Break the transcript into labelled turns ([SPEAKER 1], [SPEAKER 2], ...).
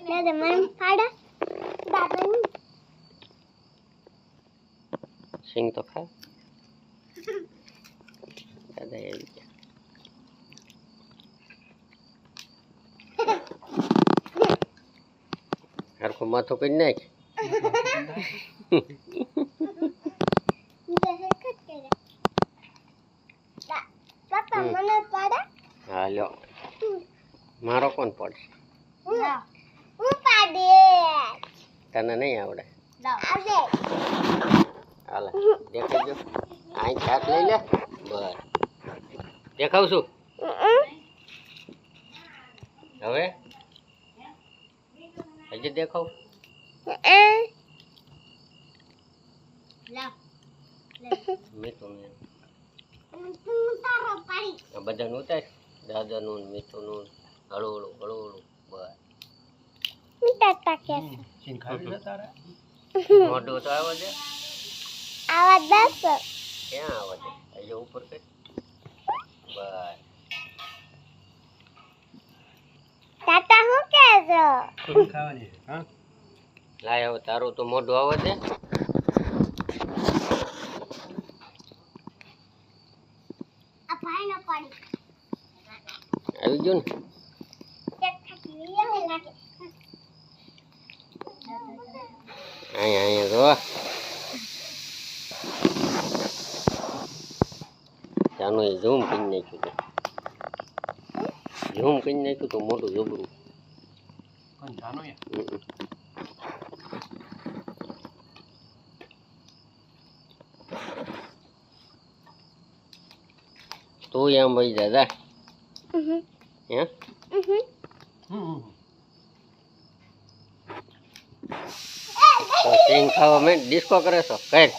[SPEAKER 1] દાદા મને ફાડા દાદા
[SPEAKER 2] સિંગ તો ખા દાદા આવી ગયા હરખું માથું કરી નાખ
[SPEAKER 1] પાપા મને પાડા
[SPEAKER 2] હા લ્યો મારો કોણ પડશે
[SPEAKER 1] હું પાડે
[SPEAKER 2] તને નહીં આવડે
[SPEAKER 1] આવડે
[SPEAKER 2] હાલ દેખાડજો અહીં ચાટ લઈ લે બસ દેખાવ છું હવે હજી દેખાવ મીઠું બધાનું ઉતાર દાદાનું મીઠુંનું હળવું હળવું બસ મોઢું તો આવે છે
[SPEAKER 1] આવા દસ
[SPEAKER 2] ક્યાં આવે છે હજી ઉપર કઈ બસ
[SPEAKER 1] તાતા હું કહેજો
[SPEAKER 3] ખાવાની હા
[SPEAKER 2] લાય હવે તારું તો મોઢું આવે છે
[SPEAKER 1] આ ભાઈ ન પાડી
[SPEAKER 2] આવી ગયું ને
[SPEAKER 1] એક થાકી લેવું લાગે
[SPEAKER 2] અહીંયા જો જાનું એ ઝૂમ કરી નાખ્યું ઝૂમ કરી નાખ્યું તો મોટું જબરું
[SPEAKER 3] કોણ જાનો
[SPEAKER 2] તું એમ ભાઈ દાદા હે તો સિંગ ખાવા મેં ડિસ્કો કરે છો કર